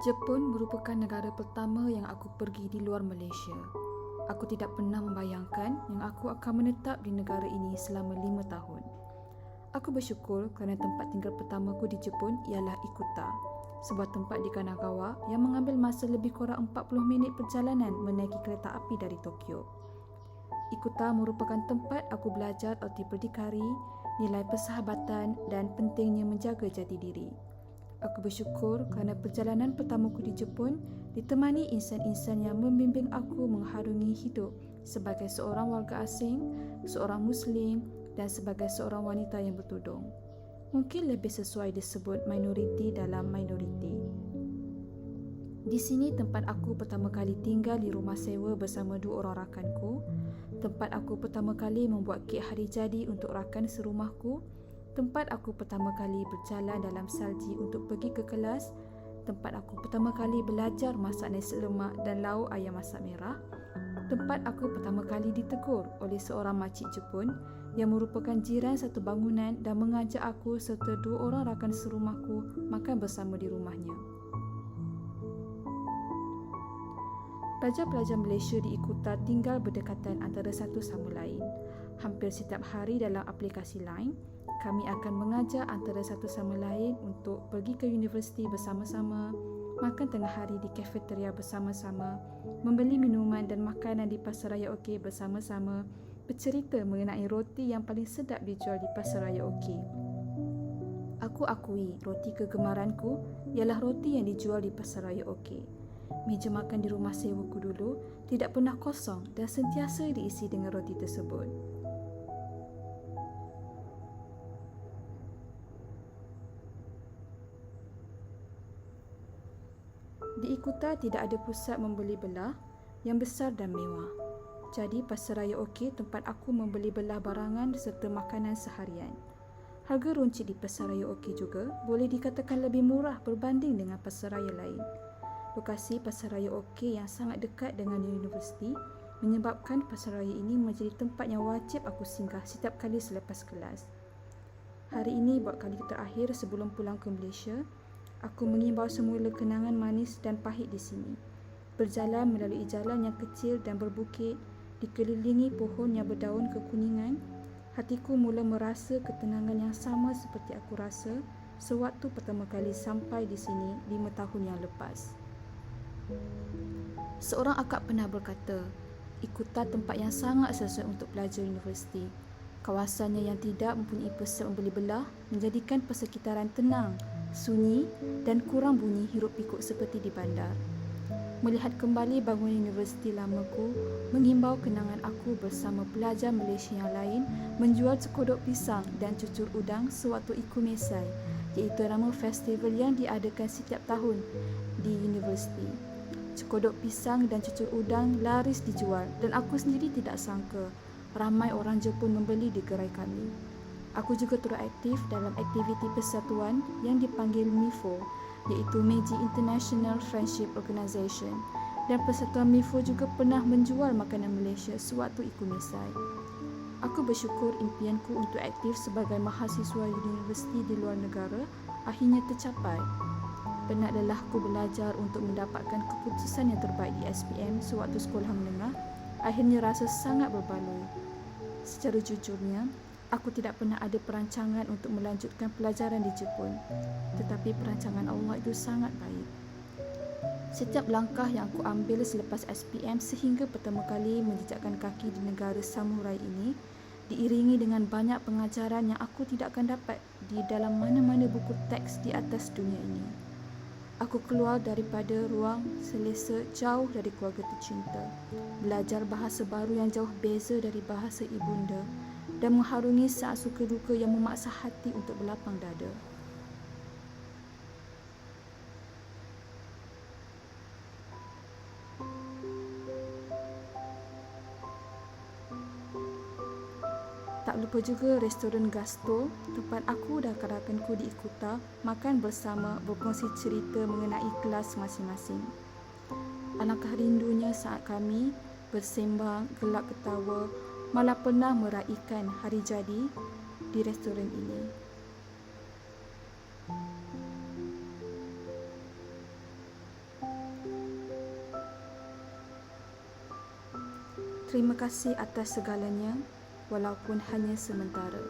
Jepun merupakan negara pertama yang aku pergi di luar Malaysia. Aku tidak pernah membayangkan yang aku akan menetap di negara ini selama 5 tahun. Aku bersyukur kerana tempat tinggal pertamaku di Jepun ialah Ikuta, sebuah tempat di Kanagawa yang mengambil masa lebih kurang 40 minit perjalanan menaiki kereta api dari Tokyo. Ikuta merupakan tempat aku belajar erti berdikari, nilai persahabatan dan pentingnya menjaga jati diri. Aku bersyukur kerana perjalanan pertamaku di Jepun ditemani insan-insan yang membimbing aku mengharungi hidup sebagai seorang warga asing, seorang Muslim dan sebagai seorang wanita yang bertudung. Mungkin lebih sesuai disebut minoriti dalam minoriti. Di sini tempat aku pertama kali tinggal di rumah sewa bersama 2 orang rakanku, tempat aku pertama kali membuat kek hari jadi untuk rakan serumahku, tempat aku pertama kali berjalan dalam salji untuk pergi ke kelas, tempat aku pertama kali belajar masak nasi lemak dan lauk ayam masak merah, tempat aku pertama kali ditegur oleh seorang makcik Jepun yang merupakan jiran satu bangunan dan mengajak aku serta 2 orang rakan serumahku makan bersama di rumahnya. Pelajar-pelajar Malaysia di Ikuta tinggal berdekatan antara satu sama lain. Hampir setiap hari dalam aplikasi Line, kami akan mengajar antara satu sama lain untuk pergi ke universiti bersama-sama, makan tengah hari di kafeteria bersama-sama, membeli minuman dan makanan di Pasaraya OK bersama-sama, bercerita mengenai roti yang paling sedap dijual di Pasaraya OK. Aku akui roti kegemaranku ialah roti yang dijual di Pasaraya OK. Meja makan di rumah sewaku dulu tidak pernah kosong dan sentiasa diisi dengan roti tersebut. Di Ikuta tidak ada pusat membeli belah yang besar dan mewah. Jadi Pasaraya OK tempat aku membeli belah barangan serta makanan seharian. Harga runcit di Pasaraya OK juga boleh dikatakan lebih murah berbanding dengan pasaraya lain. Lokasi Pasaraya OK yang sangat dekat dengan universiti menyebabkan pasaraya ini menjadi tempat yang wajib aku singgah setiap kali selepas kelas. Hari ini buat kali terakhir sebelum pulang ke Malaysia, aku mengimbau semula kenangan manis dan pahit di sini. Berjalan melalui jalan yang kecil dan berbukit, dikelilingi pohon yang berdaun kekuningan, hatiku mula merasa ketenangan yang sama seperti aku rasa sewaktu pertama kali sampai di sini 5 tahun yang lepas. Seorang akak pernah berkata, Ikuta tempat yang sangat sesuai untuk pelajar universiti. Kawasannya yang tidak mempunyai pusat membeli belah menjadikan persekitaran tenang, sunyi dan kurang bunyi hiruk pikuk seperti di bandar. Melihat kembali bangunan universiti lamaku mengimbau kenangan aku bersama pelajar Malaysia yang lain menjual cekodok pisang dan cucur udang sewaktu Ikumesai, iaitu nama festival yang diadakan setiap tahun di universiti. Cekodok pisang dan cucur udang laris dijual dan aku sendiri tidak sangka ramai orang Jepun membeli di gerai kami. Aku juga turut aktif dalam aktiviti persatuan yang dipanggil MIFO, iaitu Meiji International Friendship Organisation, dan persatuan MIFO juga pernah menjual makanan Malaysia sewaktu Ikumesai. Aku bersyukur impianku untuk aktif sebagai mahasiswa universiti di luar negara akhirnya tercapai. Penat lelahku belajar untuk mendapatkan keputusan yang terbaik di SPM sewaktu sekolah menengah, akhirnya rasa sangat berbaloi. Secara jujurnya, aku tidak pernah ada perancangan untuk melanjutkan pelajaran di Jepun, tetapi perancangan Allah itu sangat baik. Setiap langkah yang aku ambil selepas SPM sehingga pertama kali menjejakkan kaki di negara samurai ini, diiringi dengan banyak pengajaran yang aku tidak akan dapat di dalam mana-mana buku teks di atas dunia ini. Aku keluar daripada ruang selesa jauh dari keluarga tercinta, belajar bahasa baru yang jauh beza dari bahasa ibunda dan mengharungi saat suka duka yang memaksa hati untuk berlapang dada. Tak lupa juga restoran Gasto, tempat aku dan rakanku di Ikuta makan bersama berkongsi cerita mengenai kelas masing-masing. Alangkah rindunya saat kami bersembang, gelak ketawa, malah pernah meraihkan hari jadi di restoran ini. Terima kasih atas segalanya, walaupun hanya sementara.